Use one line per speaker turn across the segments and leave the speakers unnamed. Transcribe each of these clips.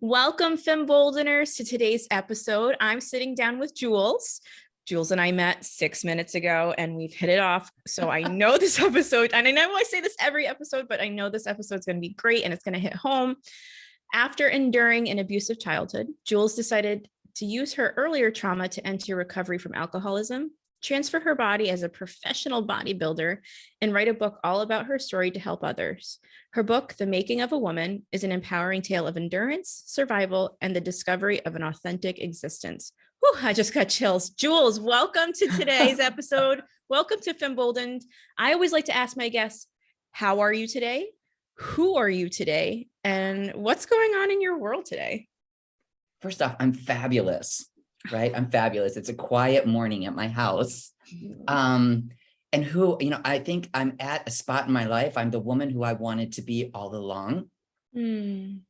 Welcome, Femboldeners, to today's episode. I'm sitting down with Jules. Jules and I met 6 minutes ago and we've hit it off. So I know this episode, and I know I say this every episode, but I know this episode is going to be great and it's going to hit home. After enduring an abusive childhood, Jules decided to use her earlier trauma to enter recovery from alcoholism, transfer her body as a professional bodybuilder, and write a book all about her story to help others. Her book, The Making of a Woman, is an empowering tale of endurance, survival, and the discovery of an authentic existence. Whew, I just got chills. Jules, welcome to today's episode. Welcome to Femboldened. I always like to ask my guests, how are you today? Who are you today? And what's going on in your world today?
First off, I'm fabulous, right? I'm fabulous. It's a quiet morning at my house. And I think I'm at a spot in my life. I'm the woman who I wanted to be all along. And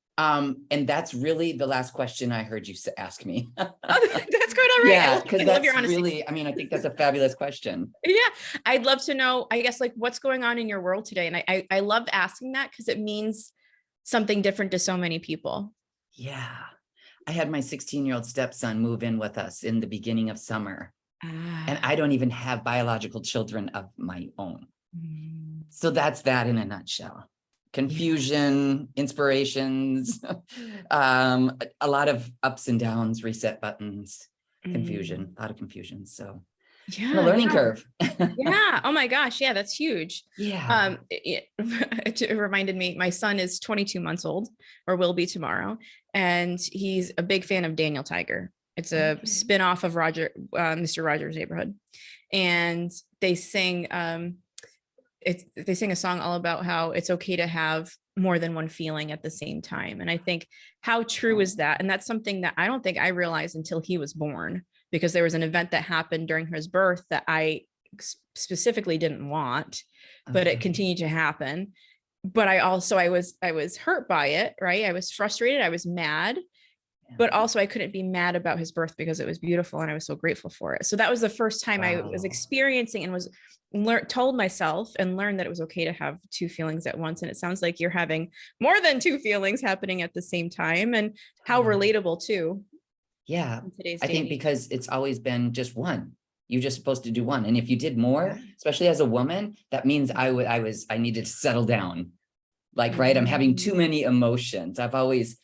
that's really the last question I heard you ask me.
Oh, that's good. All right.
Yeah, because that's really, I think that's a fabulous question.
Yeah. I'd love to know, I guess, like what's going on in your world today. And I love asking that because it means something different to so many people.
Yeah. I had my 16-year-old stepson move in with us in the beginning of summer. And I don't even have biological children of my own. So that's that in a nutshell. Confusion, inspirations, a lot of ups and downs, reset buttons, confusion, a lot of confusion. So
yeah,
a learning curve.
Yeah. Oh my gosh. Yeah, that's huge.
Yeah.
It reminded me, my son is 22 months old, or will be tomorrow. And he's a big fan of Daniel Tiger. It's a spinoff of Mr. Rogers' Neighborhood. And they sing a song all about how it's okay to have more than one feeling at the same time. And I think, how true is that? And that's something that I don't think I realized until he was born, because there was an event that happened during his birth that I specifically didn't want, but it continued to happen. But I was hurt by it, right? I was frustrated. I was mad, but also I couldn't be mad about his birth because it was beautiful and I was so grateful for it. So that was the first time I was experiencing and was told myself and learned that it was okay to have two feelings at once. And it sounds like you're having more than two feelings happening at the same time, and how relatable too.
Yeah, I think because it's always been just one. You're just supposed to do one. And if you did more, especially as a woman, that means I needed to settle down. Like, right, I'm having too many emotions. I've always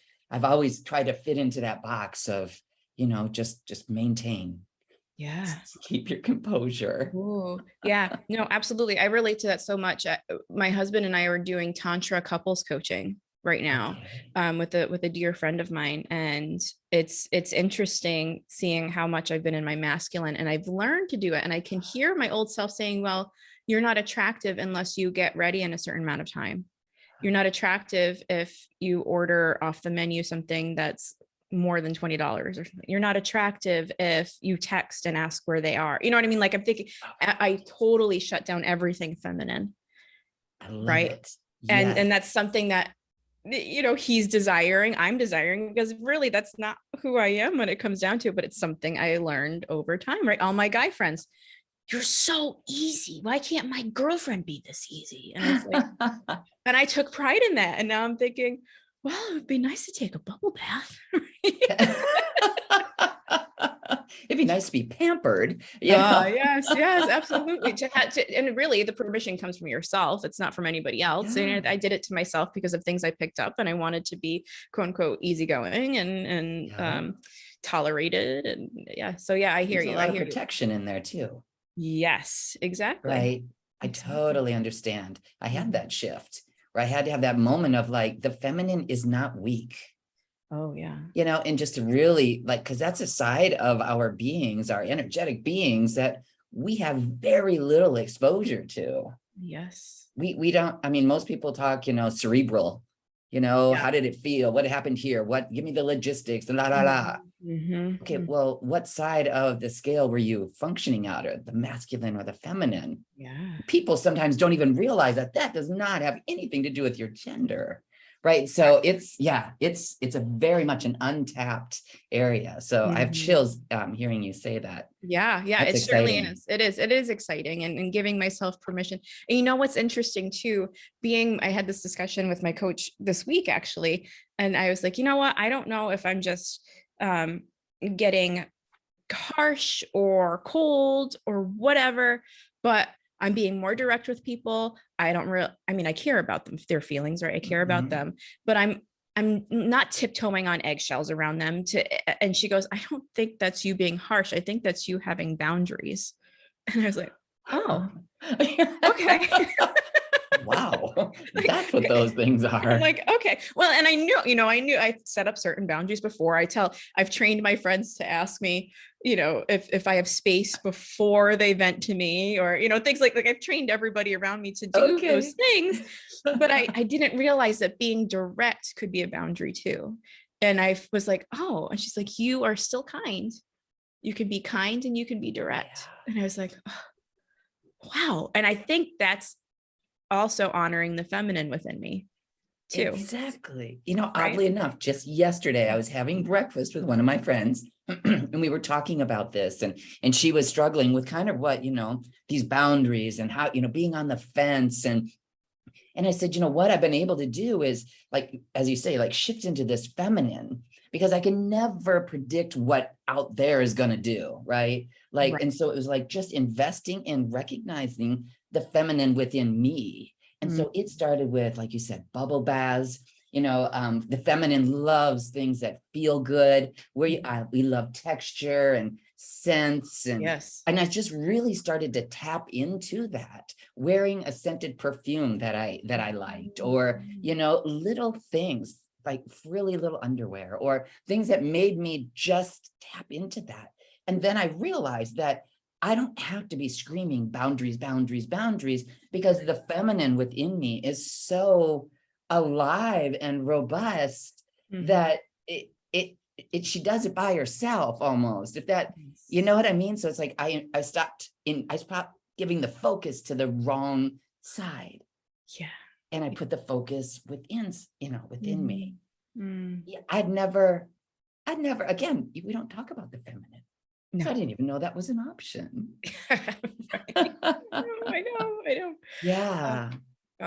tried to fit into that box of, just maintain.
Yeah.
Just keep your composure.
Ooh, yeah, no, absolutely. I relate to that so much. My husband and I are doing Tantra couples coaching right now, with a dear friend of mine. And it's interesting seeing how much I've been in my masculine, and I've learned to do it. And I can hear my old self saying, well, you're not attractive unless you get ready in a certain amount of time. You're not attractive if you order off the menu something that's more than $20 or something. You're not attractive if you text and ask where they are. You know what I mean? Like, I'm thinking, I totally shut down everything feminine.
I love
right.
It. Yes.
And that's something that, he's desiring, I'm desiring, because really that's not who I am when it comes down to it, but it's something I learned over time, right? All my guy friends, you're so easy. Why can't my girlfriend be this easy? And it's like, and I took pride in that. And now I'm thinking, well, it would be nice to take a bubble bath.
It'd be nice to be pampered.
Yes, absolutely. And really, the permission comes from yourself. It's not from anybody else. And I did it to myself because of things I picked up, and I wanted to be quote unquote easygoing and tolerated. And I hear you.
There's a lot of protection in there too.
Yes, exactly.
Right. I totally understand. I had that shift where I had to have that moment of like, the feminine is not weak.
Oh yeah.
And just to really because that's a side of our beings, our energetic beings, that we have very little exposure to.
Yes.
We don't, most people talk, cerebral, how did it feel? What happened here? Give me the logistics and la. Okay. Well, what side of the scale were you functioning out of, the masculine or the feminine?
Yeah.
People sometimes don't even realize that does not have anything to do with your gender. Right. So it's a very much an untapped area. So I have chills hearing you say that.
Yeah,
That's
it certainly
exciting.
is. It is exciting, and giving myself permission. And you know what's interesting too, I had this discussion with my coach this week actually, and I was like, you know what? I don't know if I'm just getting harsh or cold or whatever, but I'm being more direct with people. I mean, I care about them, their feelings, right? I care about them, but I'm not tiptoeing on eggshells around them and she goes, I don't think that's you being harsh. I think that's you having boundaries. And I was like, oh, okay.
Wow. That's what those things
I'm
are.
like, okay. Well, and I knew I set up certain boundaries before. I've trained my friends to ask me, if I have space before they vent to me, or, things like I've trained everybody around me to do those
Okay.
things. But I didn't realize that being direct could be a boundary too. And I was like, oh, and she's like, you are still kind. You can be kind and you can be direct.
Yeah.
And I was like, oh, wow. And I think that's also honoring the feminine within me too.
Exactly.
Right.
Oddly enough, just yesterday I was having breakfast with one of my friends and we were talking about this, and she was struggling with kind of what, these boundaries and how, being on the fence. And I said, what I've been able to do is, like, as you say, like, shift into this feminine, because I can never predict what out there is going to do. Right. Like,
Right.
and so it was like just investing in recognizing the feminine within me. And so it started with, like you said, bubble baths. The feminine loves things that feel good. We love texture and scents,
Yes.
and I just really started to tap into that, wearing a scented perfume that I liked, or, little things like really little underwear, or things that made me just tap into that. And then I realized that I don't have to be screaming boundaries, boundaries, boundaries, because the feminine within me is so alive and robust that she does it by herself almost, if that, you know what I mean? So it's like I stopped giving the focus to the wrong side.
Yeah.
And I put the focus within me. Yeah,
Mm-hmm.
I'd never, again, we don't talk about the feminine.
No.
So I didn't even know that was an option.
Right. I know.
Yeah.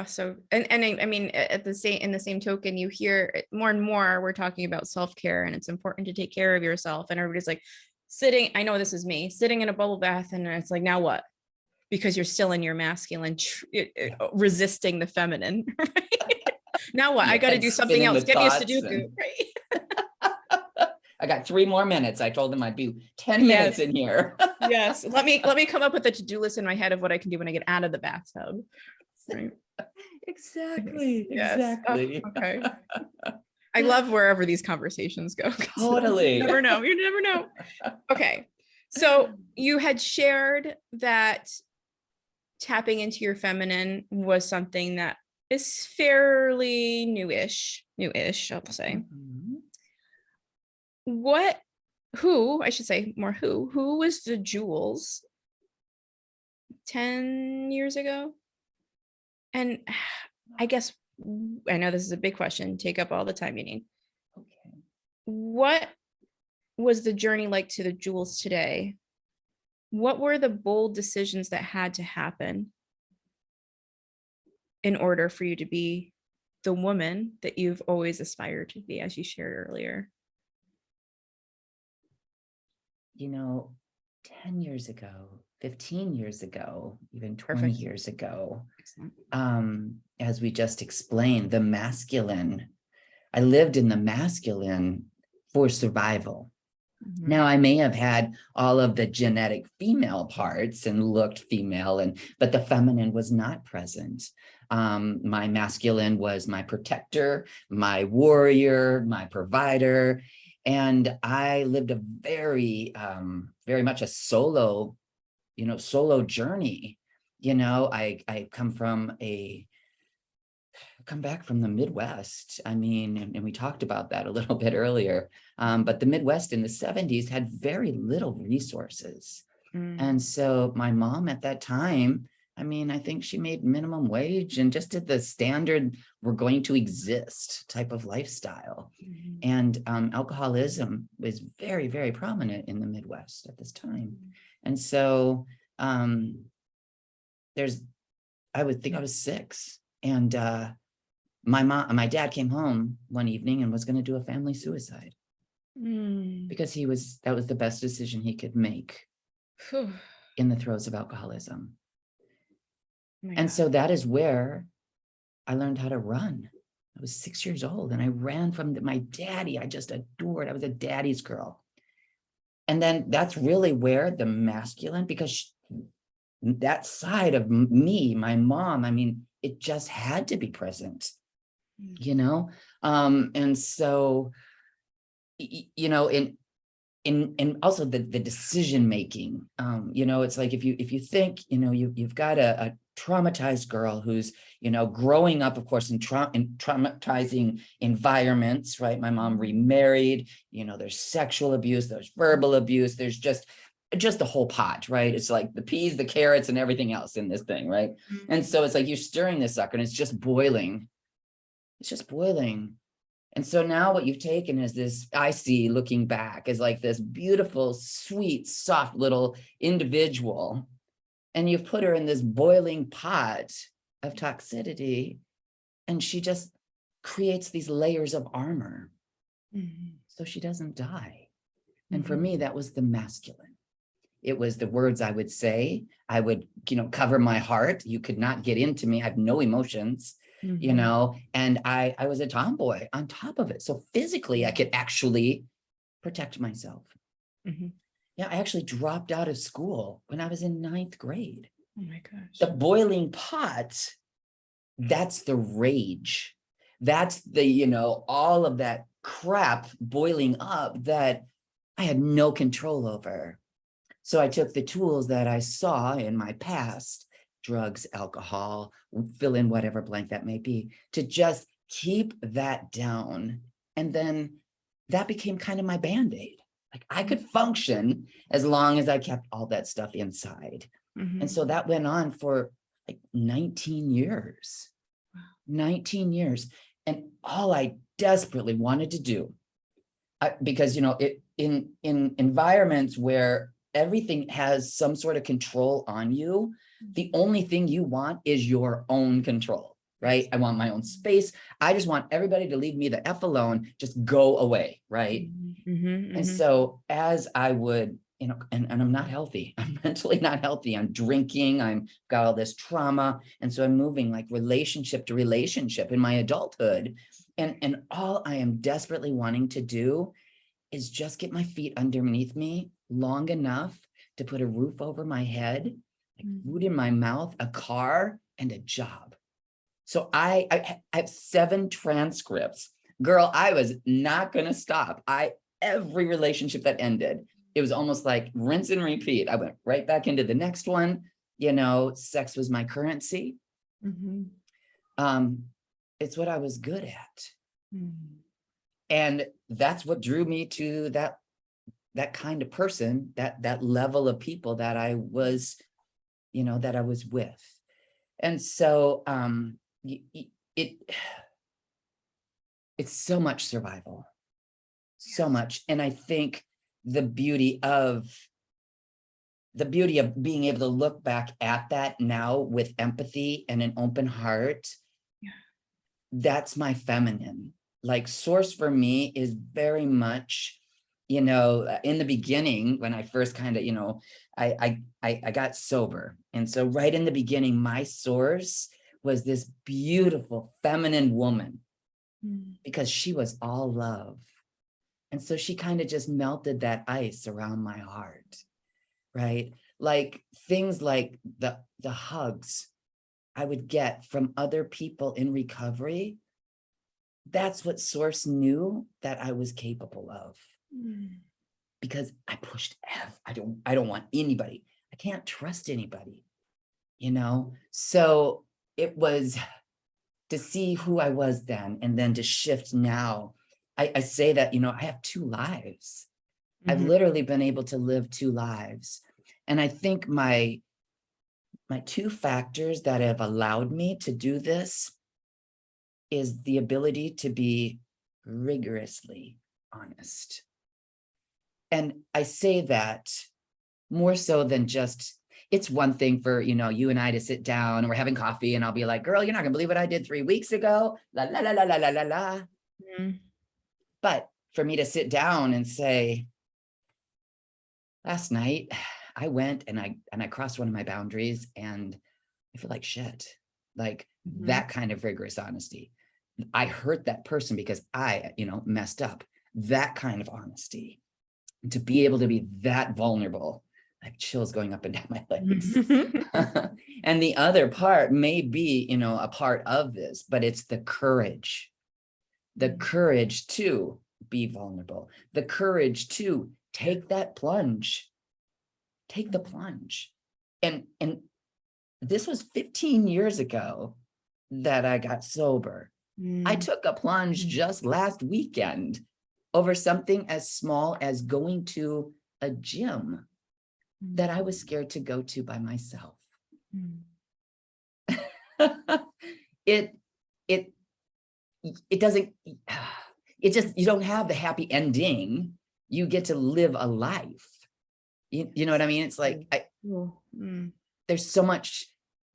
So, and I mean, in the same token, you hear more and more, we're talking about self-care, and it's important to take care of yourself. And everybody's like I know this is me, sitting in a bubble bath, and it's like, now what? Because you're still in your masculine, resisting the feminine. Right? Now what?
Yeah,
I got to do something
spinning
else.
with
Get me a
thoughts
Sudoku. Right?
I got 3 more minutes. I told them I'd be 10
Yes.
minutes in here.
Yes. Let me come up with a to-do list in my head of what I can do when I get out of the bathtub. Right.
Exactly.
Yes.
Exactly.
Oh, okay. I love wherever these conversations go.
Totally.
You never know. You never know. Okay. So you had shared that tapping into your feminine was something that is fairly newish, I'll say. Who was the Jules 10 years ago? And I guess, I know this is a big question, take up all the time you need.
Okay.
What was the journey like to the Jules today? What were the bold decisions that had to happen in order for you to be the woman that you've always aspired to be, as you shared earlier?
10 years ago, 15 years ago, even 20
Perfect.
years ago,
Excellent.
as we just explained, the masculine, I lived in the masculine for survival. Now, I may have had all of the genetic female parts and looked female, but the feminine was not present. My masculine was my protector, my warrior, my provider. And I lived a very, very much a solo journey. I come back from the Midwest. I mean, and we talked about that a little bit earlier, but the Midwest in the 70s had very little resources. And so my mom at that time, I mean, I think she made minimum wage and just did the standard, we're going to exist type of lifestyle. And alcoholism was very, very prominent in the Midwest at this time. And so I would think I was 6. And my dad came home one evening and was going to do a family suicide because that was the best decision he could make in the throes of alcoholism. And so that is where I learned how to run. I was 6 years old and I ran from my daddy. I just adored. I was a daddy's girl. And then that's really where the masculine, because that side of me, my mom, I mean, it just had to be present, you know? And so, you know, and also the decision making, you know, it's like if you think, you know, you've got a traumatized girl who's, you know, growing up, of course, in traumatizing environments, right? My mom remarried, you know, there's sexual abuse, there's verbal abuse, there's just the whole pot, right? It's like the peas, the carrots, and everything else in this thing, right? And so it's like you're stirring this sucker and it's just boiling. It's just boiling. And so now what you've taken is this, I see looking back, is like this beautiful, sweet, soft little individual. And you've put her in this boiling pot of toxicity. And she just creates these layers of armor. So she doesn't die. And for me, that was the masculine. It was the words I would say. I would, you know, cover my heart. You could not get into me. I have no emotions. You know, and I was a tomboy on top of it. So physically, I could actually protect myself. Yeah, I actually dropped out of school when I was in 9th grade.
Oh my gosh.
The boiling pot, that's the rage. That's the, you know, all of that crap boiling up that I had no control over. So I took the tools that I saw in my past, drugs, alcohol, fill in whatever blank that may be, to just keep that down. And then that became kind of my Band-Aid. Like I could function as long as I kept all that stuff inside. And so that went on for like 19 years, 19 years. And all I desperately wanted to do, because, you know, in environments where everything has some sort of control on you, the only thing you want is your own control, right? I want my own space. I just want everybody to leave me the F alone, just go away, right? And so as I would, you know, and I'm not healthy, I'm mentally not healthy, I'm drinking, I'm got all this trauma. And so I'm moving like relationship to relationship in my adulthood. And all I am desperately wanting to do is just get my feet underneath me long enough to put a roof over my head, like food in my mouth, a car, and a job. So I have 7 transcripts. Girl, I was not going to stop. Every relationship that ended, it was almost like rinse and repeat. I went right back into the next one. You know, sex was my currency. It's what I was good at. And that's what drew me to that kind of person, that level of people that I was, you know, that I was with. And so it's so much survival, so much. And I think the beauty of being able to look back at that now with empathy and an open heart, that's my feminine. Like source for me is very much, you know, in the beginning when I first kind of, you know, I got sober. And so right in the beginning, my source was this beautiful feminine woman because she was all love. And so she kind of just melted that ice around my heart, right? Like things like the hugs I would get from other people in recovery. That's what source knew that I was capable of. Because I pushed I don't want anybody. I can't trust anybody, you know? So it was to see who I was then and then to shift now. I say that, you know, I have 2 lives. I've literally been able to live 2 lives. And I think my my two factors that have allowed me to do this is the ability to be rigorously honest. And I say that more so than just, it's one thing for, you and I to sit down and we're having coffee and I'll be like, girl, you're not gonna believe what I did 3 weeks ago. La, la, la, la, la, la, la, la. But for me to sit down and say, last night I went and I crossed one of my boundaries and I feel like shit. Like that kind of rigorous honesty. I hurt that person because I, messed up. That kind of honesty. To be able to be that vulnerable, I have chills going up and down my legs. And the other part may be, a part of this, but it's the courage to be vulnerable, the courage to take that plunge, take the plunge. And this was 15 years ago that I got sober. I took a plunge just last weekend over something as small as going to a gym that I was scared to go to by myself. It doesn't, it just, you don't have the happy ending. You get to live a life. You know what I mean? It's like, there's so much,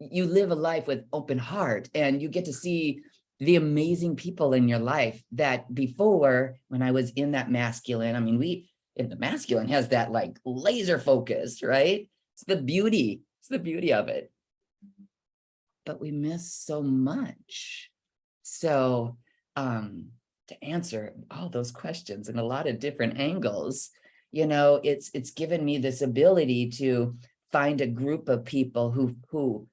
you live a life with open heart and you get to see the amazing people in your life that before, when I was in that masculine, the masculine has that like laser focus, right? It's the beauty of it. But we miss so much. So to answer all those questions in a lot of different angles, it's given me this ability to find a group of people who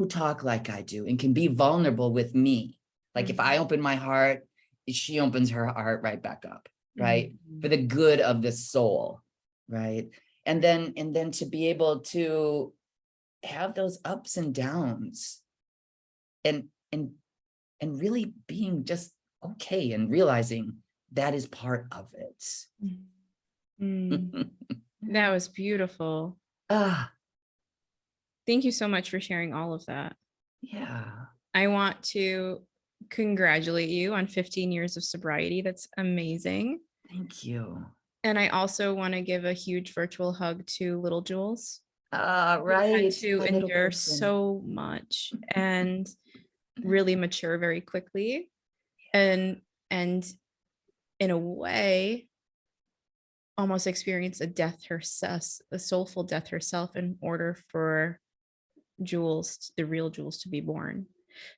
talk like I do and can be vulnerable with me. Like if I open my heart, she opens her heart right back up, right? For the good of the soul, right? And then to be able to have those ups and downs and really being just okay and realizing that is part of it.
That was beautiful. Thank you so much for sharing all of that.
Yeah.
I want to congratulate you on 15 years of sobriety. That's amazing.
Thank you.
And I also want to give a huge virtual hug to little Jules.
Right.
Had to endure so much and really mature very quickly. And in a way, almost experience a death herself, a soulful death herself in order for Jules, the real Jules, to be born.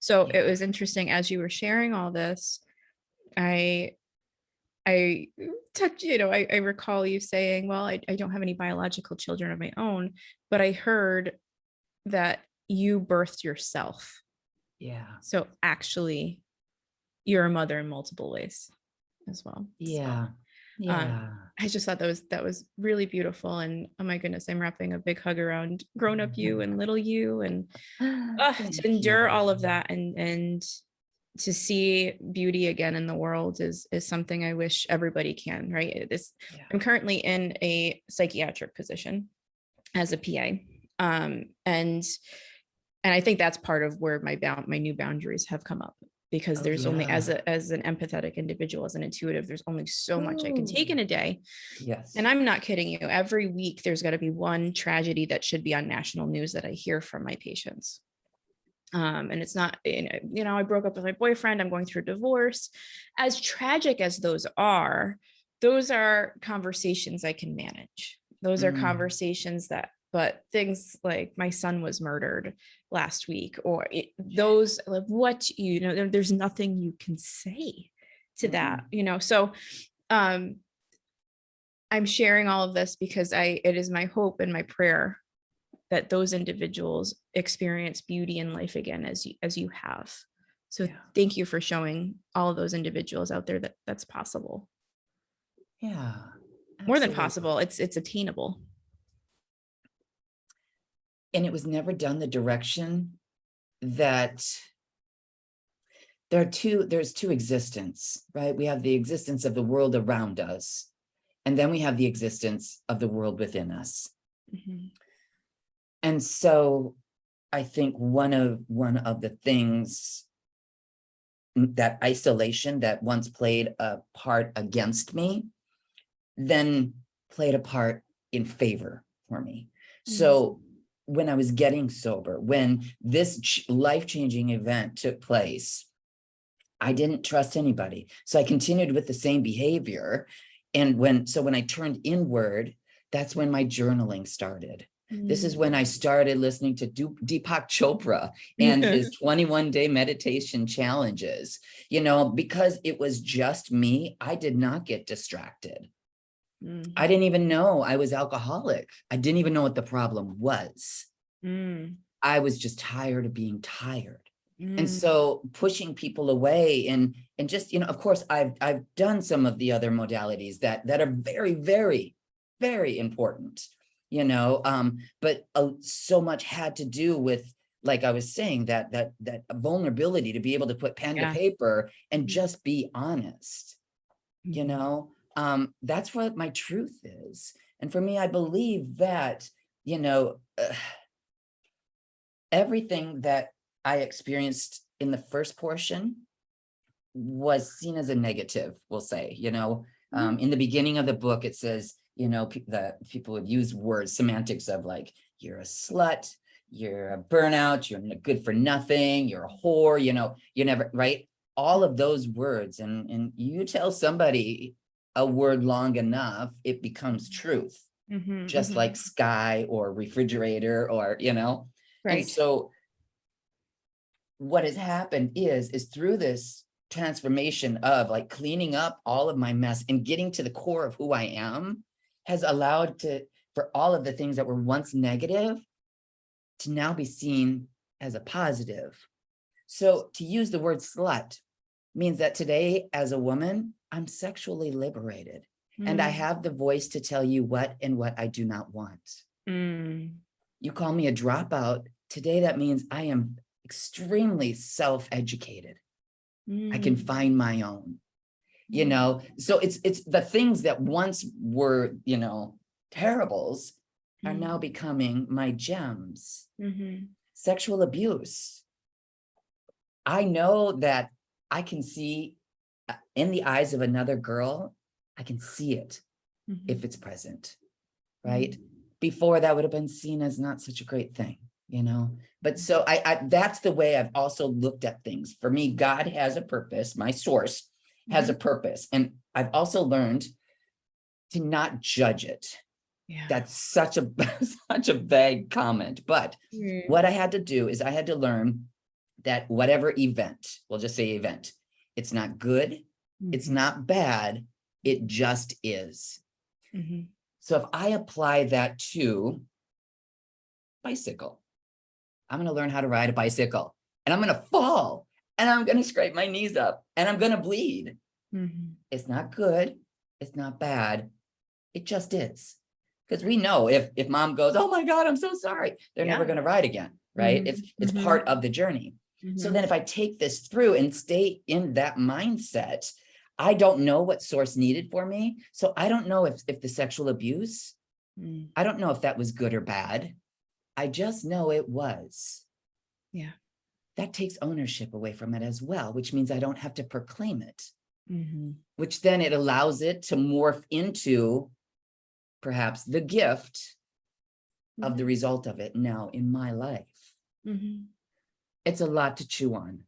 So it was interesting as you were sharing all this, I touched, I recall you saying, well, I don't have any biological children of my own, but I heard that you birthed yourself.
Yeah.
So actually you're a mother in multiple ways as well.
Yeah.
So,
yeah.
I just thought that was really beautiful. And oh my goodness, I'm wrapping a big hug around grown-up you and little you, and to endure all of that and to see beauty again in the world is something I wish everybody can, right? I'm currently in a psychiatric position as a PA. And I think that's part of where my new boundaries have come up, because there's only, as an empathetic individual, as an intuitive, there's only so much I can take in a day.
Yes.
And I'm not kidding you. Every week there's got to be one tragedy that should be on national news that I hear from my patients. And it's not, I broke up with my boyfriend, I'm going through a divorce. As tragic as those are conversations I can manage. Those are conversations but things like my son was murdered last week, or those, like, there's nothing you can say to that, so I'm sharing all of this because it is my hope and my prayer that those individuals experience beauty in life again as you have. So thank you for showing all of those individuals out there that that's possible.
Yeah.
More than possible, it's attainable.
And it was never done the direction that there's two existence, right? We have the existence of the world around us, and then we have the existence of the world within us. And so I think one of the things, that isolation that once played a part against me, then played a part in favor for me. So when I was getting sober, when this life-changing event took place, I didn't trust anybody. So I continued with the same behavior. And when I turned inward, that's when my journaling started. This is when I started listening to Deepak Chopra and his 21-day meditation challenges, because it was just me. I did not get distracted. I didn't even know I was alcoholic. I didn't even know what the problem was. I was just tired of being tired. And so pushing people away and just, of course, I've done some of the other modalities that are very, very, very important, but so much had to do with, like I was saying, that vulnerability to be able to put pen to paper and just be honest, that's what my truth is. And for me, I believe that, everything that I experienced in the first portion was seen as a negative, we'll say, in the beginning of the book, it says, that people would use words, semantics of like, you're a slut, you're a burnout, you're good for nothing, you're a whore, you never, right? All of those words. And you tell somebody a word long enough, it becomes truth, just like sky or refrigerator or,
Right.
And so what has happened is through this transformation of like cleaning up all of my mess and getting to the core of who I am has allowed for all of the things that were once negative to now be seen as a positive. So to use the word slut means that today as a woman, I'm sexually liberated and I have the voice to tell you what and what I do not want. You call me a dropout. Today, that means I am extremely self-educated. I can find my own, so it's the things that once were, terribles are now becoming my gems. Sexual abuse. I know that I can see in the eyes of another girl, I can see it if it's present, right? Before that would have been seen as not such a great thing. But so I that's the way I've also looked at things. For me, God has a purpose. My source has a purpose. And I've also learned to not judge it. That's such a vague comment. But what I had to do is I had to learn that whatever event, we'll just say event, it's not good, it's not bad, it just is. So if I apply that to bicycle, I'm going to learn how to ride a bicycle and I'm going to fall and I'm going to scrape my knees up and I'm going to bleed. It's not good. It's not bad. It just is. Because we know if mom goes, oh my God, I'm so sorry, they're never going to ride again, right? It's part of the journey. So then if I take this through and stay in that mindset, I don't know what source needed for me. So I don't know if the sexual abuse, I don't know if that was good or bad. I just know it was. That takes ownership away from it as well, which means I don't have to proclaim it, which then it allows it to morph into perhaps the gift of the result of it now in my life. It's a lot to chew on.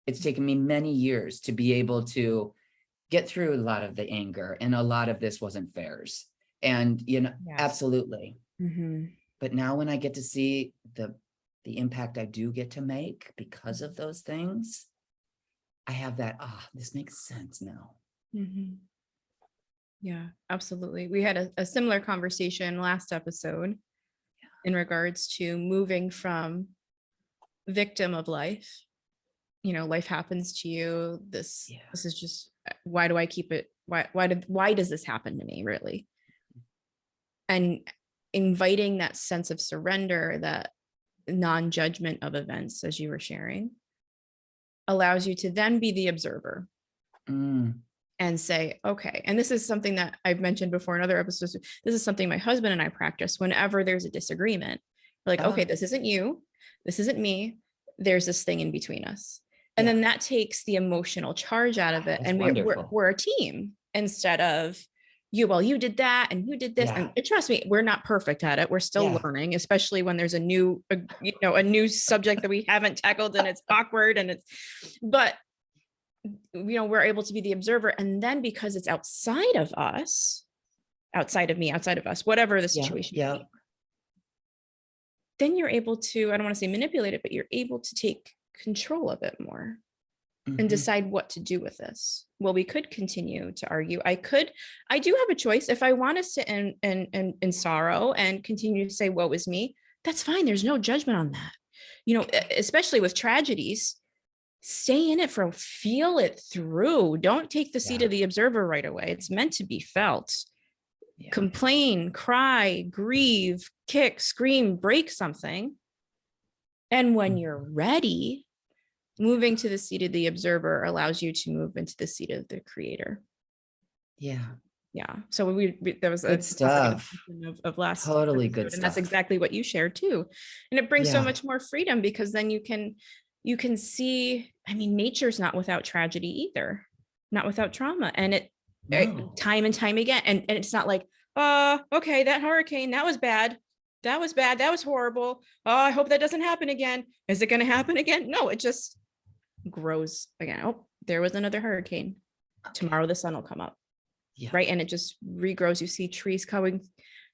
It's taken me many years to be able to get through a lot of the anger, and a lot of this wasn't fairs. And, absolutely. But now when I get to see the impact I do get to make because of those things, I have that, this makes sense now.
Yeah, absolutely. We had a similar conversation last episode in regards to moving from victim of life. Life happens to you. This is just, why do I keep it? Why does this happen to me, really? And inviting that sense of surrender, that non-judgment of events, as you were sharing, allows you to then be the observer and say, okay, and this is something that I've mentioned before in other episodes. This is something my husband and I practice whenever there's a disagreement. We're like, okay,
Uh,
this isn't you. This isn't me. There's this thing in between us. And
yeah,
then that takes the emotional charge out of it.
that's
And
wonderful.
we're a team instead of you did that and you did this.
Yeah,
And trust me, we're not perfect at it. We're still
yeah.
learning, especially when there's a new subject that we haven't tackled and it's awkward but we're able to be the observer. And then because it's outside of us, outside of me, outside of us, whatever the
Yeah,
situation may
yeah.
be, then you're able to, I don't want to say manipulate it, but you're able to take control of it more and
Mhm.
decide what to do with this. Well, we could continue to argue. I do have a choice. If I want to sit in sorrow and continue to say, woe is me, that's fine. There's no judgment on that. Especially with tragedies, stay in it feel it through. Don't take the seat
Yeah,
of the observer right away. It's meant to be felt.
yeah.
Complain, cry, grieve, kick, scream, break something. And when you're ready, moving to the seat of the observer allows you to move into the seat of the creator.
Yeah.
Yeah. So there was a
Good stuff.
of last
Totally good
episode, and that's
stuff.
exactly what you shared too. And it brings so
Yeah.
much more freedom because then you can see, I mean, nature's not without tragedy either, not without trauma. And
No.
time and time again. And it's not like, okay, that hurricane, that was bad. That was bad. That was horrible. Oh, I hope that doesn't happen again. Is it going to happen again? No, it just grows again. Oh, there was another hurricane.
Okay.
Tomorrow the sun will come up.
Yeah.
Right. And it just regrows. You see trees coming.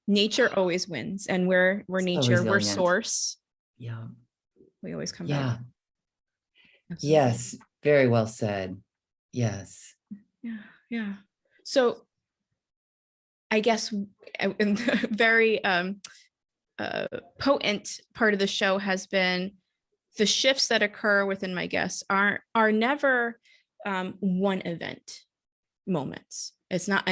Nature always wins. And we're
So
nature, we're
resilient.
source.
Yeah.
We always come
Yeah.
back. Absolutely.
Yes. Very well said. Yes.
Yeah. Yeah. So I guess in the very potent part of the show has been the shifts that occur within my guests are never one event moments. It's not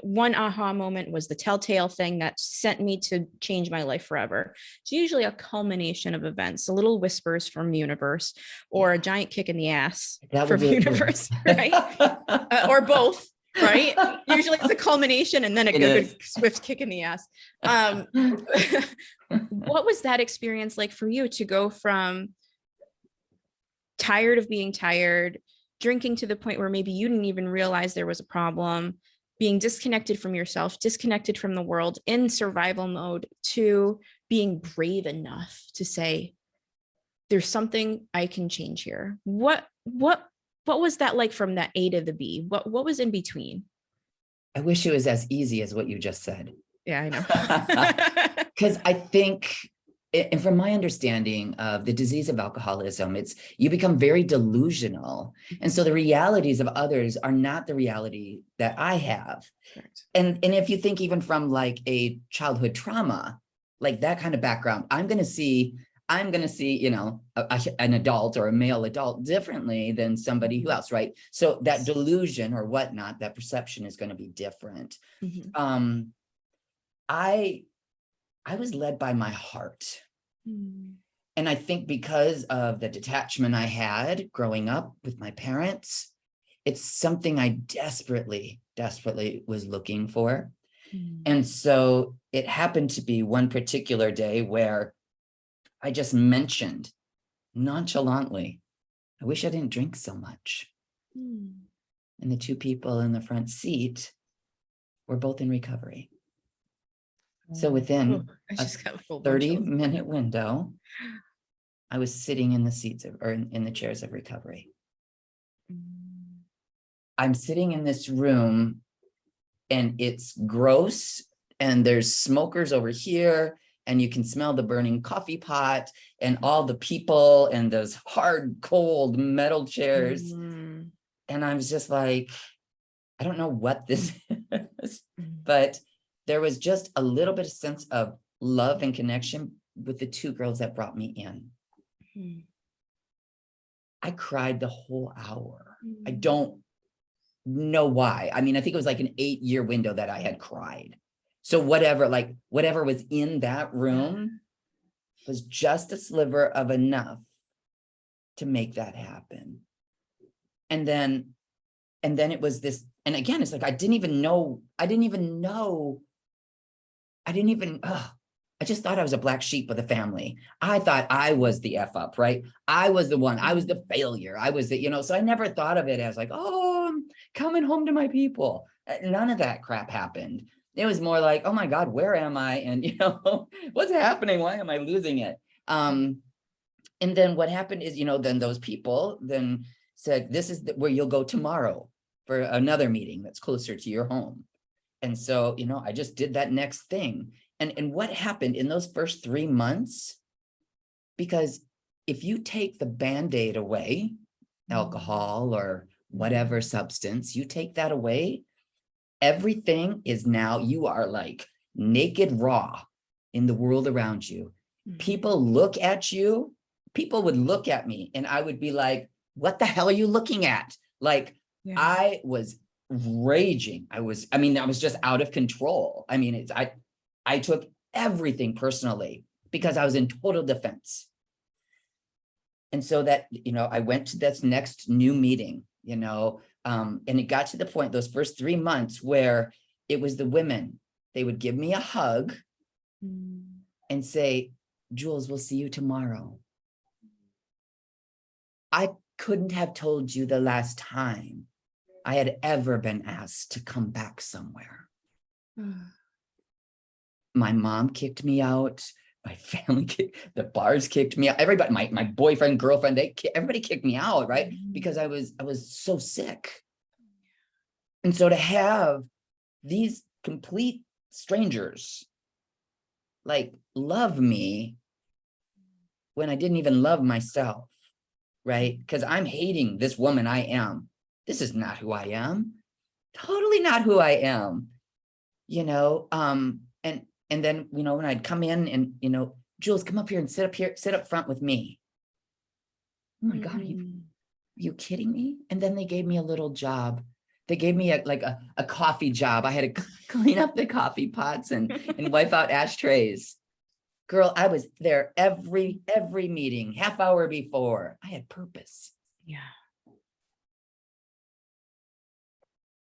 one aha moment was the telltale thing that sent me to change my life forever. It's usually a culmination of events, a little whispers from the universe, or a giant kick in the ass
That
from
would
the
be
universe, right? Or both, right? Usually it's a culmination and then a good swift kick in the ass. What was that experience like for you to go from tired of being tired, drinking to the point where maybe you didn't even realize there was a problem, being disconnected from yourself, disconnected from the world, in survival mode, to being brave enough to say, there's something I can change here? What was that like from that A to the B? What was in between?
I wish it was as easy as what you just said.
Yeah, I know.
Because I think, and from my understanding of the disease of alcoholism, it's you become very delusional. And so the realities of others are not the reality that I have.
Correct.
And if you think even from like a childhood trauma, like that kind of background, I'm going to see, an adult or a male adult differently than somebody who else, right? So that delusion or whatnot, that perception is going to be different.
Mm-hmm.
I was led by my heart. And I think because of the detachment I had growing up with my parents, it's something I desperately, desperately was looking for. And so it happened to be one particular day where I just mentioned nonchalantly, I wish I didn't drink so much. And the two people in the front seat were both in recovery. So within a 30-minute window, I was sitting in the seats or in the chairs of recovery. I'm sitting in this room and it's gross and there's smokers over here and you can smell the burning coffee pot and all the people and those hard, cold metal chairs. And I was just like, I don't know what this is, but there was just a little bit of sense of love and connection with the two girls that brought me in. I cried the whole hour. I don't know why. I mean, I think it was like an 8-year window that I had cried. So whatever was in that room was just a sliver of enough to make that happen. And then it was this, and again, it's like, I didn't even, I just thought I was a black sheep of the family. I thought I was the F up, right? I was the one, I was the failure. I was the, so I never thought of it as like, oh, I'm coming home to my people. None of that crap happened. It was more like, oh my God, where am I? And what's happening? Why am I losing it? And then what happened is, then those people then said, this is where you'll go tomorrow for another meeting that's closer to your home. And so, I just did that next thing. And what happened in those first 3 months, because if you take the Band-Aid away, alcohol or whatever substance, you take that away, everything is now, you are like naked raw in the world around you. People look at you, people would look at me and I would be like, what the hell are you looking at? Like, I was raging. I was just out of control. I took everything personally because I was in total defense. And so that, I went to this next new meeting, and it got to the point, those first 3 months, where it was the women, they would give me a hug and say, Jules, we'll see you tomorrow. I couldn't have told you the last time I had ever been asked to come back somewhere. My mom kicked me out. My family, the bars kicked me out. Everybody, my boyfriend, girlfriend, everybody kicked me out, right? Because I was so sick. And so to have these complete strangers like love me when I didn't even love myself, right? Because I'm hating this woman I am. This is not who I am. Totally not who I am. And then, when I'd come in and, Jules, come up here and sit up front with me. Oh my God, are you kidding me? And then they gave me a little job. They gave me a coffee job. I had to clean up the coffee pots and wipe out ashtrays. Girl, I was there every meeting, half hour before. I had purpose.
Yeah.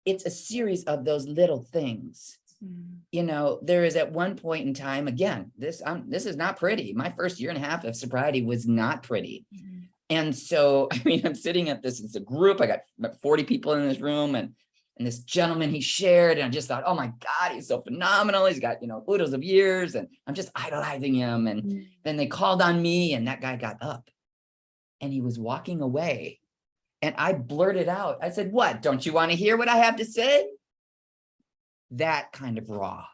It's a series of those little things. There is at one point in time, again, this is not pretty. My first year and a half of sobriety was not pretty. And so, I'm sitting at it's a group, I got 40 people in this room, and this gentleman, he shared, and I just thought, oh my God, he's so phenomenal. He's got, oodles of years, and I'm just idolizing him. And then they called on me, and that guy got up and he was walking away, and I blurted out, I said, what, don't you want to hear what I have to say? That kind of raw.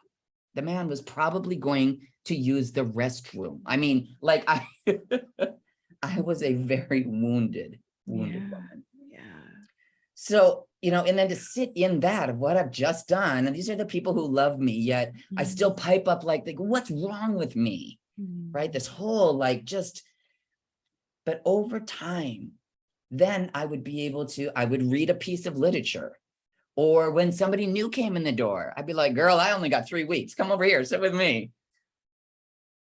The man was probably going to use the restroom. I was a very wounded woman.
Yeah.
So, and then to sit in that of what I've just done, and these are the people who love me, yet I still pipe up like, what's wrong with me? Right? This whole but over time, then I would be able to, I would read a piece of literature. Or when somebody new came in the door, I'd be like, girl, I only got 3 weeks. Come over here, sit with me.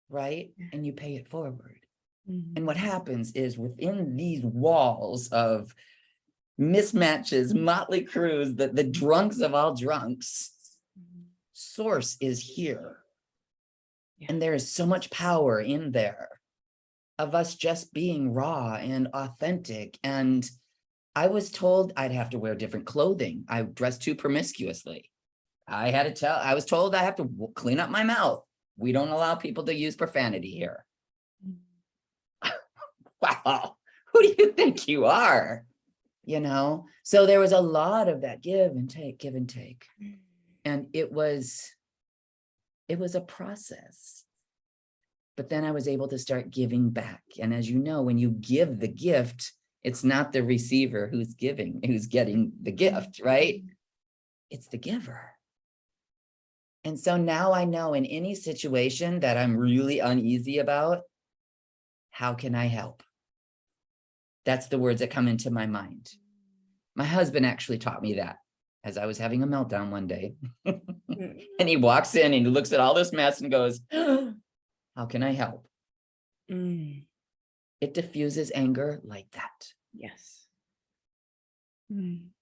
Right? And you pay it forward. And what happens is within these walls of mismatches, motley crews, the drunks of all drunks, source is here. And there is so much power in there of us just being raw and authentic. And I was told I'd have to wear different clothing. I dressed too promiscuously. I was told I have to clean up my mouth. We don't allow people to use profanity here. Wow, who do you think you are? So there was a lot of that give and take. And it was a process. But then I was able to start giving back. And as you know, when you give the gift, it's not the receiver who's getting the gift, right? It's the giver. And so now I know in any situation that I'm really uneasy about, how can I help? That's the words that come into my mind. My husband actually taught me that as I was having a meltdown one day. And he walks in and he looks at all this mess and goes, how can I help? It diffuses anger like that.
Yes.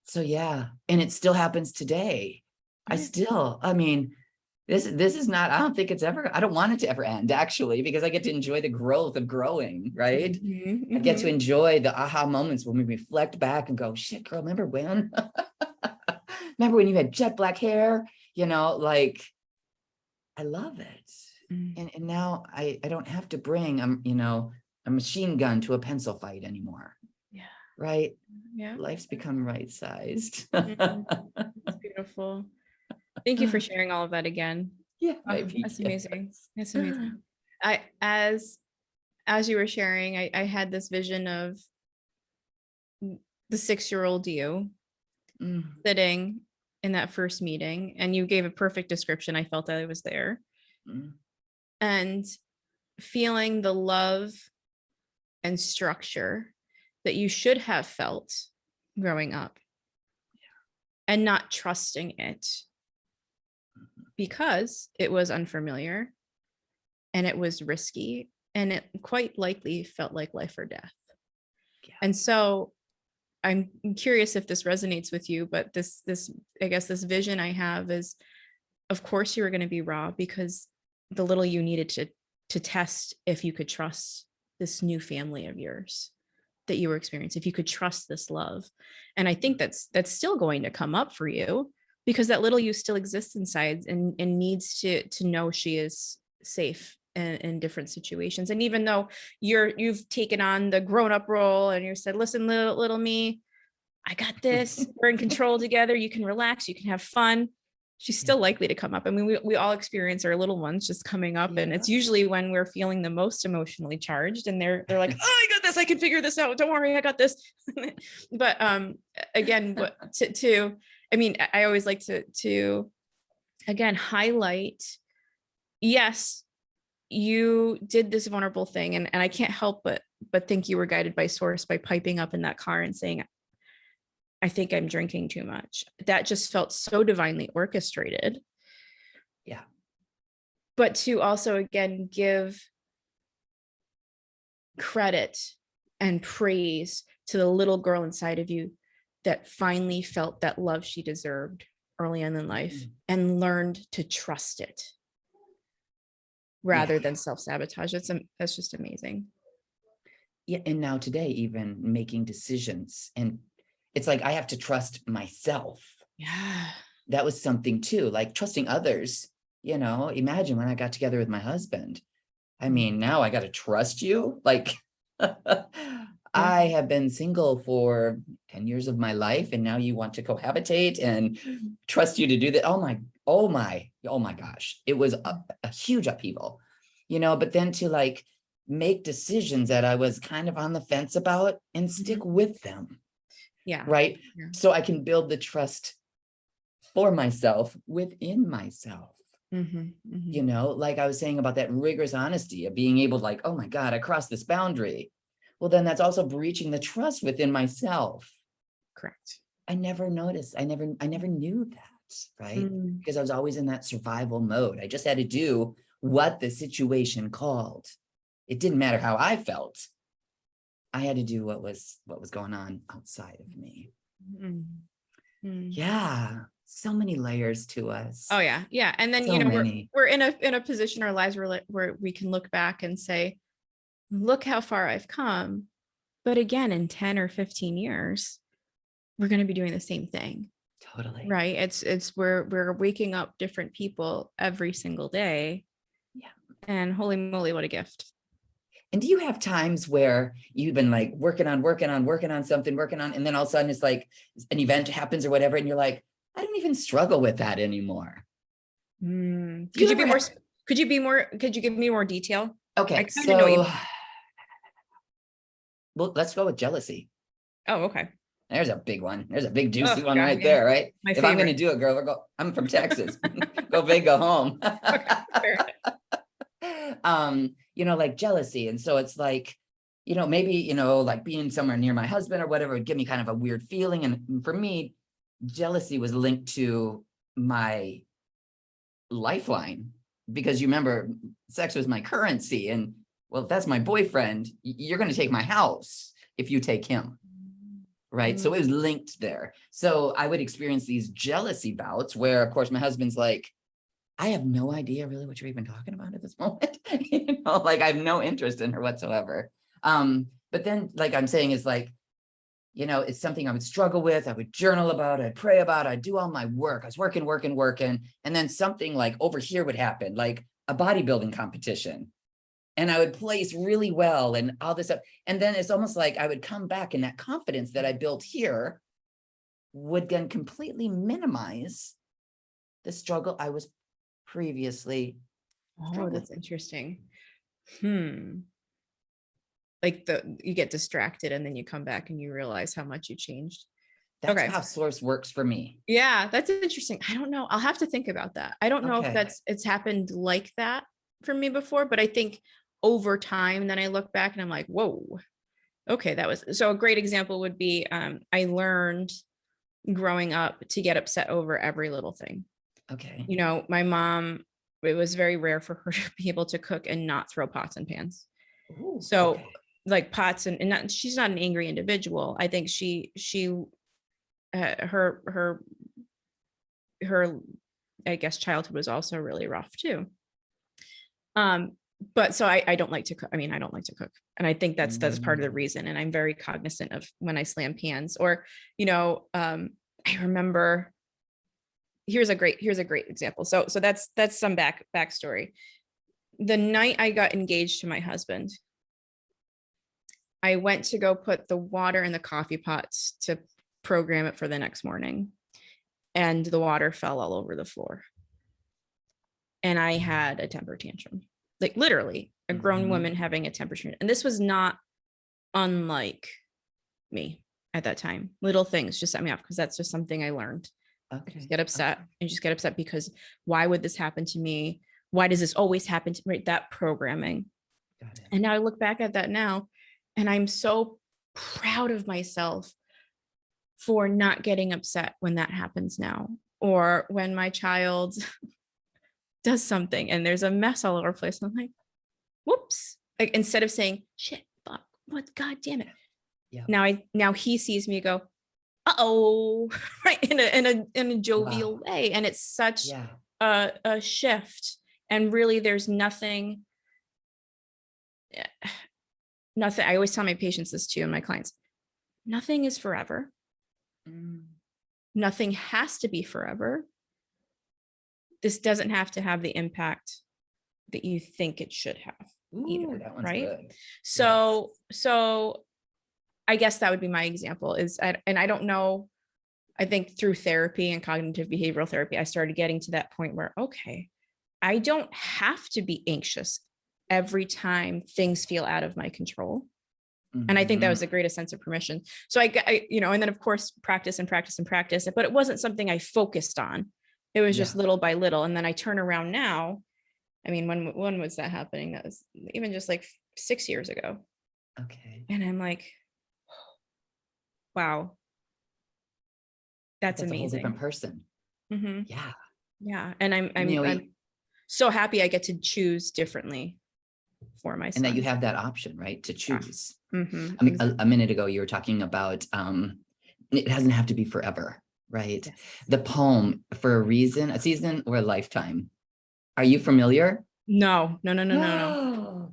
So yeah, and it still happens today. this is not, I don't think it's ever, I don't want it to ever end actually, because I get to enjoy the growth of growing, right? I get to enjoy the aha moments when we reflect back and go, shit, girl, remember when? Remember when you had jet black hair? You know, like, I love it. And now I don't have to bring, you know, a machine gun to a pencil fight anymore.
Yeah.
Right?
Yeah.
Life's become right-sized.
That's beautiful. Thank you for sharing all of that again.
Yeah,
That's amazing. That's amazing. As you were sharing, I had this vision of the 6-year-old you sitting in that first meeting, and you gave a perfect description. I felt that I was there. And feeling the love and structure that you should have felt growing up, and not trusting it because it was unfamiliar and it was risky, and it quite likely felt like life or death. And so I'm curious if this resonates with you, but this I guess this vision I have is, of course you were going to be raw, because the little you needed to test if you could trust this new family of yours that you were experiencing, if you could trust this love. And I think that's still going to come up for you, because that little you still exists inside and needs to know she is safe in different situations. And even though you've taken on the grown-up role and you said, listen, little me, I got this, we're in control together, you can relax, you can have fun, she's still likely to come up. I mean, we all experience our little ones just coming up, and it's usually when we're feeling the most emotionally charged, and they're like, oh, I got this, I can figure this out, don't worry, I got this. But again, I mean, I always like to again highlight, yes, you did this vulnerable thing, and I can't help but think you were guided by source by piping up in that car and saying, I think I'm drinking too much. That just felt so divinely orchestrated.
Yeah.
But to also, again, give credit and praise to the little girl inside of you that finally felt that love she deserved early on in life and learned to trust it rather than self-sabotage. That's just amazing.
Yeah. And now today, even making decisions, and it's like, I have to trust myself.
Yeah.
That was something too, like trusting others. You know, imagine when I got together with my husband. I mean, now I got to trust you. Like, I have been single for 10 years of my life, and now you want to cohabitate and trust you to do that. Oh my gosh. It was a huge upheaval, you know, but then to like make decisions that I was kind of on the fence about and stick with them.
Yeah.
Right. Yeah. So I can build the trust for myself within myself. You know, like I was saying about that rigorous honesty of being able to like, oh my God, I crossed this boundary. Well, then that's also breaching the trust within myself.
Correct.
I never noticed. I never knew that. Right. Because I was always in that survival mode. I just had to do what the situation called. It didn't matter how I felt. I had to do what was going on outside of me. Yeah. So many layers to us.
Oh yeah. Yeah. And then,
so
you know,
many.
we're in a position in our lives where we can look back and say, look how far I've come. But again, in 10 or 15 years, we're going to be doing the same thing.
Totally.
Right. It's we're waking up different people every single day.
Yeah.
And holy moly, what a gift.
And do you have times where you've been like working on something, and then all of a sudden it's like an event happens or whatever, and you're like, I don't even struggle with that anymore.
Could you give me more detail?
Okay. So, well, let's go with jealousy.
Oh, okay.
There's a big one. There's a big juicy one right there, right?
My
if
favorite.
I'm going to do it, girl, I'm from Texas. Go big, go home. You know, like jealousy. And so it's like, you know, maybe, you know, like being somewhere near my husband or whatever would give me kind of a weird feeling. And for me, jealousy was linked to my lifeline, because you remember, sex was my currency. And well, if that's my boyfriend, you're going to take my house if you take him. Right. So it was linked there. So I would experience these jealousy bouts where, of course, my husband's like, I have no idea really what you're even talking about at this moment. Like I have no interest in her whatsoever. But then like I'm saying is like, it's something I would struggle with. I would journal about, I'd pray about, I'd do all my work. I was working. And then something like over here would happen, like a bodybuilding competition. And I would place really well and all this stuff. And then it's almost like I would come back and that confidence that I built here would then completely minimize the struggle I was previously struggling.
That's interesting. Like you get distracted and then you come back and you realize how much you changed.
That's how source works for me.
Yeah, that's interesting. I don't know. I'll have to think about that. I don't know if it's happened like that for me before, but I think over time, then I look back and I'm like, whoa, okay, that was, so a great example would be, I learned growing up to get upset over every little thing.
Okay.
My mom, it was very rare for her to be able to cook and not throw pots and pans. Ooh, so like pots and not, she's not an angry individual. I think her I guess childhood was also really rough too. But so I don't like to cook. I mean, I don't like to cook. And I think that's part of the reason. And I'm very cognizant of when I slam pans or, I remember, here's a great example. So that's some backstory. The night I got engaged to my husband, I went to go put the water in the coffee pots to program it for the next morning. And the water fell all over the floor. And I had a temper tantrum. Like literally a grown woman having a temper tantrum. And this was not unlike me at that time. Little things just set me off because that's just something I learned. Okay. I just get upset and just get upset because why would this happen to me? Why does this always happen to me? Right? That programming. And now I look back at that now and I'm so proud of myself for not getting upset when that happens now, or when my child does something and there's a mess all over the place. I'm like, whoops. Like instead of saying, shit, fuck, what, God damn it. Yeah. Now he sees me go, uh-oh, right. In a jovial way. And it's such a shift. And really there's nothing. I always tell my patients this too, and my clients, nothing is forever. Nothing has to be forever. This doesn't have to have the impact that you think it should have. Either, that one's right? Good. So I guess that would be my example and I don't know, I think through therapy and cognitive behavioral therapy, I started getting to that point where, okay, I don't have to be anxious every time things feel out of my control. And I think that was the greatest sense of permission. So I and then of course, practice, but it wasn't something I focused on. It was just little by little. And then I turn around now. I mean, when was that happening? That was even just like 6 years ago. Okay. And I'm like, wow, that's amazing. A whole
different person. Mm-hmm. Yeah.
Yeah. And I'm so happy I get to choose differently for myself.
And that you have that option, right? To choose. Mm-hmm. I mean, a minute ago, you were talking about, it doesn't have to be forever, right? Yes. The poem, for a reason, a season, or a lifetime. Are you familiar?
No.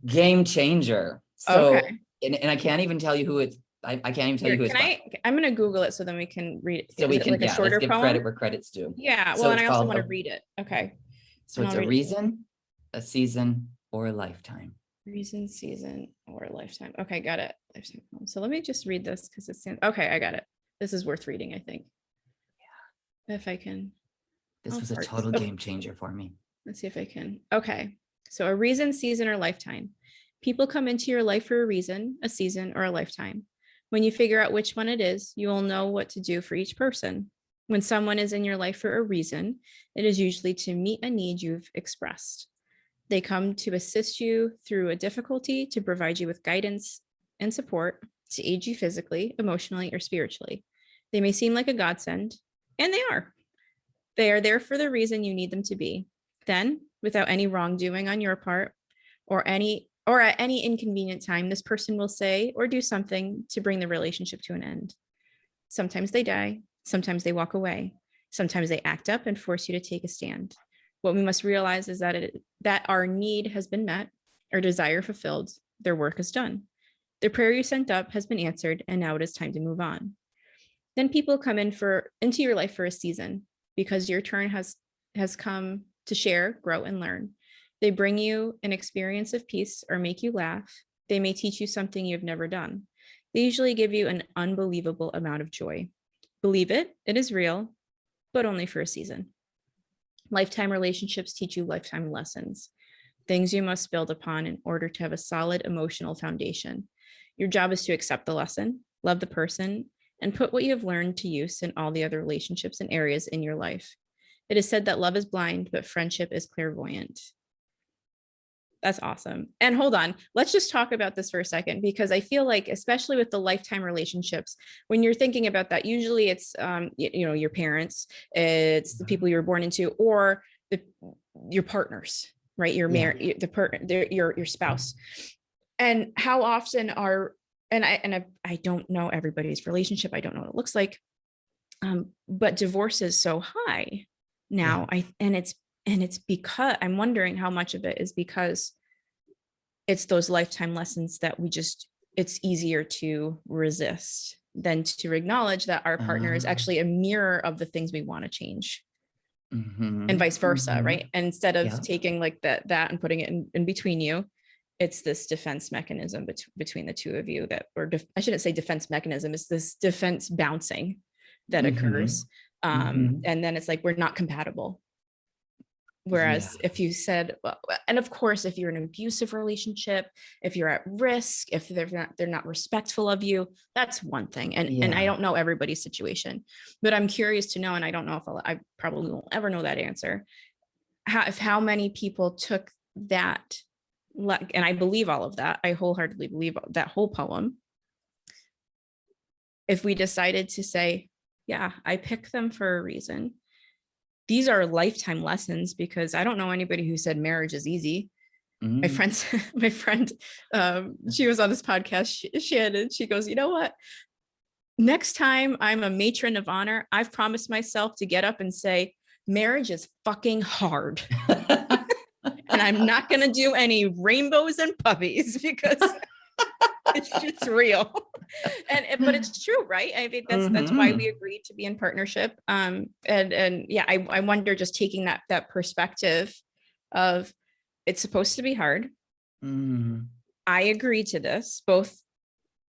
Game changer. So, okay. And I can't even tell you who it's, I can't even tell you who it's by.
I'm going to Google it so then we can read it.
So we can,
like a shorter
let's give
poem?
Credit where credit's due.
Yeah, well, so and I also want to read it. Okay.
So it's a reason, a season, or a lifetime.
Reason, season, or a lifetime. Okay, got it. Lifetime. So let me just read this because it's okay. I got it. This is worth reading, I think. Yeah. If I can.
This was a total game changer for me.
Let's see if I can. Okay. So a reason, season, or lifetime. People come into your life for a reason, a season, or a lifetime. When you figure out which one it is, you will know what to do for each person. When someone is in your life for a reason, it is usually to meet a need you've expressed. They come to assist you through a difficulty, to provide you with guidance and support, to aid you physically, emotionally, or spiritually. They may seem like a godsend, and they are. They are there for the reason you need them to be. Then, without any wrongdoing on your part, or at any inconvenient time, this person will say or do something to bring the relationship to an end. Sometimes they die. Sometimes they walk away. Sometimes they act up and force you to take a stand. What we must realize is that our need has been met, our desire fulfilled, their work is done. The prayer you sent up has been answered, and now it is time to move on. Then people come into your life for a season because your turn has come to share, grow, and learn. They bring you an experience of peace or make you laugh. They may teach you something you've never done. They usually give you an unbelievable amount of joy. Believe it is real, but only for a season. Lifetime relationships teach you lifetime lessons, things you must build upon in order to have a solid emotional foundation. Your job is to accept the lesson, love the person, and put what you have learned to use in all the other relationships and areas in your life. It is said that love is blind, but friendship is clairvoyant. That's awesome. And hold on, let's just talk about this for a second, because I feel like, especially with the lifetime relationships, when you're thinking about that, usually it's, your parents, it's the people you were born into, or your partners, right? Your married, your spouse. And how often I don't know everybody's relationship. I don't know what it looks like. But divorce is so high now. It's because I'm wondering how much of it is because it's those lifetime lessons that it's easier to resist than to acknowledge that our partner is actually a mirror of the things we want to change. And vice versa, right? And instead of taking like that and putting it in between you, it's this defense mechanism between the two of you I shouldn't say defense mechanism, it's this defense bouncing that occurs. And then it's like, we're not compatible. Whereas if you said, well, and of course, if you're in an abusive relationship, if you're at risk, if they're not respectful of you, that's one thing. And I don't know everybody's situation, but I'm curious to know, and I don't know if I probably won't ever know that answer. How many people took that, and I believe all of that. I wholeheartedly believe that whole poem. If we decided to say, yeah, I picked them for a reason. These are lifetime lessons, because I don't know anybody who said marriage is easy. My friend, she was on this podcast, Shannon, she goes, you know what? Next time I'm a matron of honor, I've promised myself to get up and say, marriage is fucking hard. And I'm not going to do any rainbows and puppies, because it's just real. But it's true, right? I think that's why we agreed to be in partnership. I wonder, just taking that perspective of, it's supposed to be hard. I agree to this, both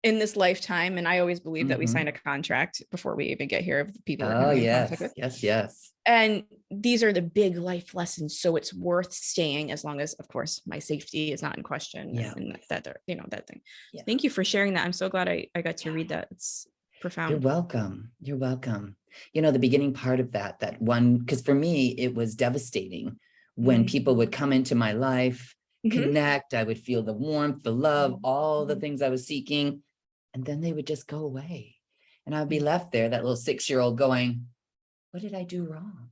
in this lifetime, and I always believe that we sign a contract before we even get here of the people we're coming in contact with.
Yes.
And these are the big life lessons, so it's worth staying, as long as, of course, my safety is not in question. And that thing. Thank you for sharing that. I'm so glad I got to read that. It's profound.
You're welcome. The beginning part of that one, because for me it was devastating when people would come into my life, connect, I would feel the warmth, the love, all the things I was seeking, and then they would just go away, and I would be left there, that little 6-year-old, going, what did I do wrong?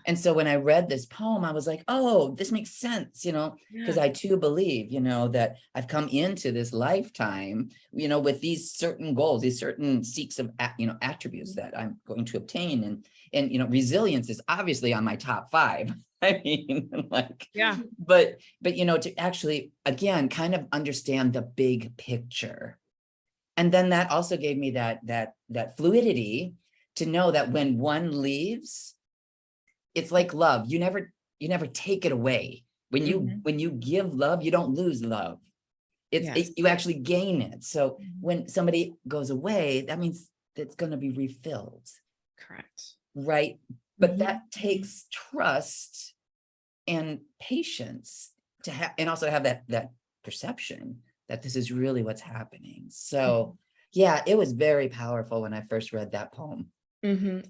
And so when I read this poem, I was like, oh, this makes sense, because I too believe, that I've come into this lifetime, with these certain goals, these certain seeks of, attributes that I'm going to obtain. And resilience is obviously on my top 5. I mean, but to actually, again, kind of understand the big picture. And then that also gave me that fluidity to know that when one leaves, it's like love. You never take it away. When you give love, you don't lose love. You actually gain it. So when somebody goes away, that means it's going to be refilled.
Correct.
Right. But that takes trust and patience to have, and also have that perception that this is really what's happening. So it was very powerful when I first read that poem.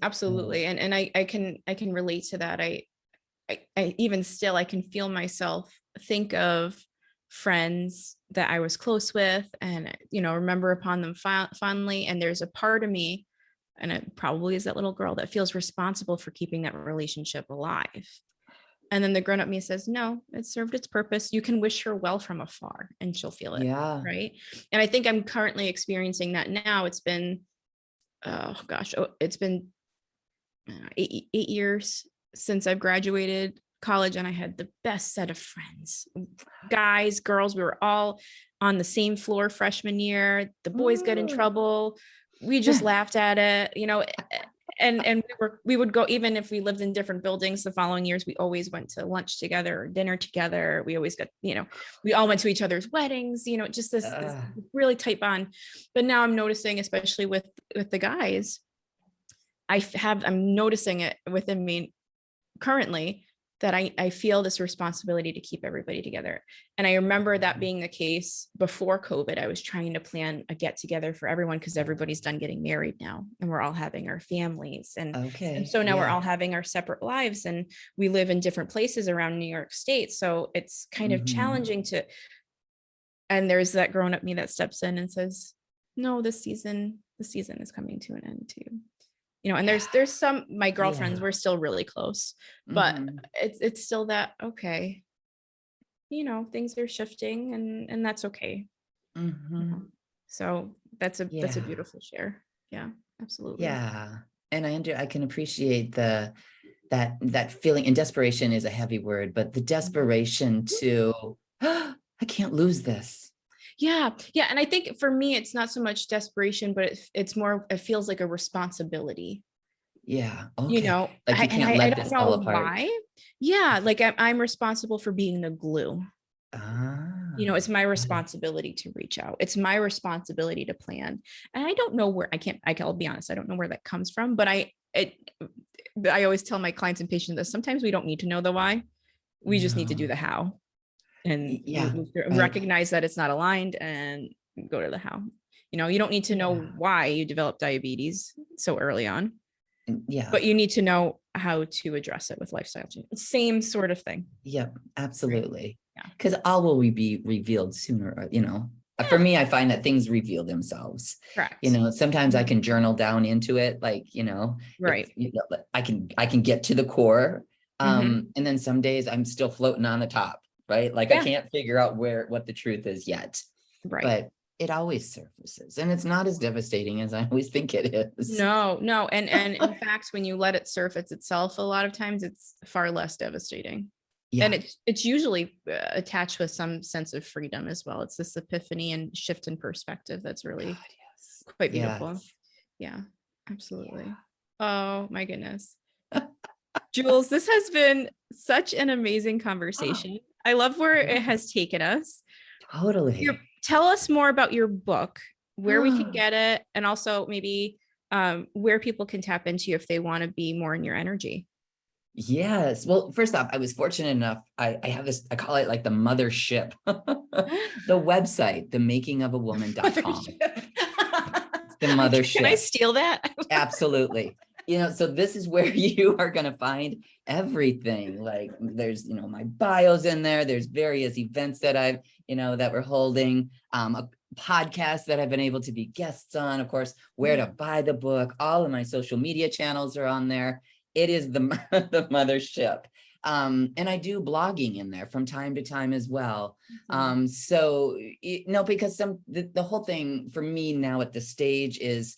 Absolutely. And I can relate to that. I even still, I can feel myself think of friends that I was close with, and, remember upon them fondly. And there's a part of me, and it probably is that little girl, that feels responsible for keeping that relationship alive. And then the grown-up me says, no, it served its purpose. You can wish her well from afar and she'll feel it. Right. And I think I'm currently experiencing that now. It's been, it's been 8 years since I've graduated college, and I had the best set of friends, guys, girls. We were all on the same floor freshman year. The boys got in trouble. We just laughed at it, and we would go, even if we lived in different buildings the following years, we always went to lunch together or dinner together. We always got, we all went to each other's weddings, just this really tight bond. But now I'm noticing, especially with the guys, I'm noticing it within me currently, that I feel this responsibility to keep everybody together. And I remember that being the case before COVID. I was trying to plan a get together for everyone because everybody's done getting married now, and we're all having our families. And so now we're all having our separate lives, and we live in different places around New York State. So it's kind of challenging and there's that grown up me that steps in and says, no, the season is coming to an end too. And there's some, my girlfriends, we're still really close, but it's still that, okay, things are shifting, and that's okay. So that's a beautiful share. Yeah, absolutely.
Yeah. And I can appreciate that feeling, and desperation is a heavy word, but the desperation to, I can't lose this.
Yeah. And I think for me, it's not so much desperation, but it's more, it feels like a responsibility.
Yeah. Okay. Like you can't
I
let
don't
this
know
fall apart.
why. Yeah. Like I'm responsible for being the glue. It's my responsibility to reach out. It's my responsibility to plan. And I don't know where I'll be honest, I don't know where that comes from, but I always tell my clients and patients that sometimes we don't need to know the why. We just need to do the how. And recognize that it's not aligned and go to the how. You don't need to know why you developed diabetes so early on. But you need to know how to address it with lifestyle change. Same sort of thing.
Yep, absolutely. Because all will be revealed sooner, For me, I find that things reveal themselves.
Correct.
Sometimes I can journal down into it, like,
right.
I can get to the core. And then some days I'm still floating on the top, right? Like I can't figure out what the truth is yet. Right. But it always surfaces, and it's not as devastating as I always think it is.
No. And in fact, when you let it surface itself, a lot of times it's far less devastating. Yeah. And it's usually attached with some sense of freedom as well. It's this epiphany and shift in perspective that's really quite beautiful. Yes. Yeah, absolutely. Yeah. Oh my goodness. Jules, this has been such an amazing conversation. I love where it has taken us.
Totally.
Tell us more about your book, where we can get it, and also maybe where people can tap into if they want to be more in your energy.
Yes. Well, first off, I was fortunate enough. I have this, I call it like the mothership, the website, themakingofawoman.com. The mothership.
Can I steal that?
Absolutely. So this is where you are going to find everything. Like there's, my bios in there. There's various events that I've, that we're holding, a podcast that I've been able to be guests on, of course, where to buy the book. All of my social media channels are on there. It is the mothership. And I do blogging in there from time to time as well. So, because the whole thing for me now at the stage is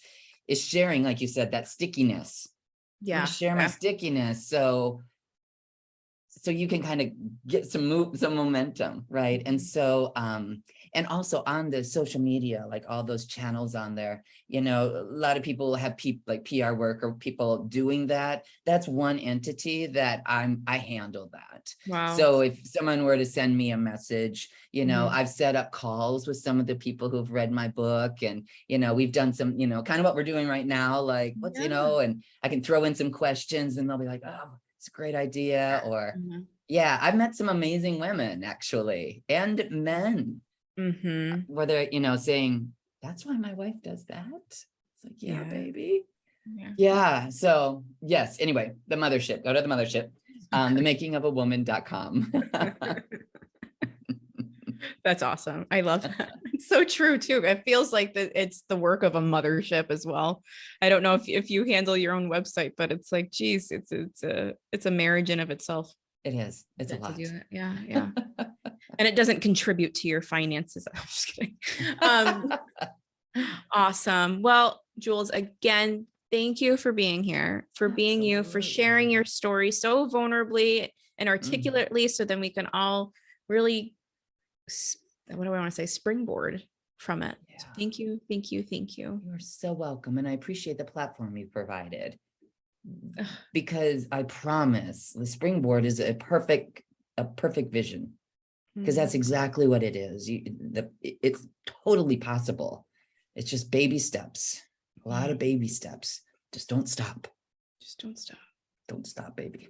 sharing, like you said, that stickiness. Yeah. Share my stickiness. So you can kind of get some momentum. Right. And so, and also on the social media, like all those channels on there, a lot of people have like PR work or people doing that. That's one entity that I handle that. Wow. So if someone were to send me a message, I've set up calls with some of the people who've read my book, and, we've done some, kind of what we're doing right now, like what's, and I can throw in some questions and they'll be like, oh, it's a great idea. Or I've met some amazing women actually, and men. Where they're, saying, that's why my wife does that. It's like, yeah, baby. Yeah. So yes. Anyway, the mothership, go to the mothership, themakingofawoman.com.
That's awesome. I love that. It's so true too. It feels like that it's the work of a mothership as well. I don't know if you handle your own website, but it's like, geez, it's a marriage in of itself.
It is. It's a lot.
Yeah. And it doesn't contribute to your finances. I'm just kidding. Awesome. Well, Jules, again, Thank you for being here, for being you, for sharing
Absolutely.
your story so vulnerably and
Mm.
articulately, so then we can all really, what do I want to say, springboard from it. So
Yeah.
thank you, thank you, thank you.
You're so welcome. And I appreciate the platform you provided,
Ugh.
because I promise the springboard is a perfect vision, because that's exactly what it is. It's totally possible. It's just baby steps, a lot of baby steps. Just don't stop.
Just don't stop.
Don't stop, baby.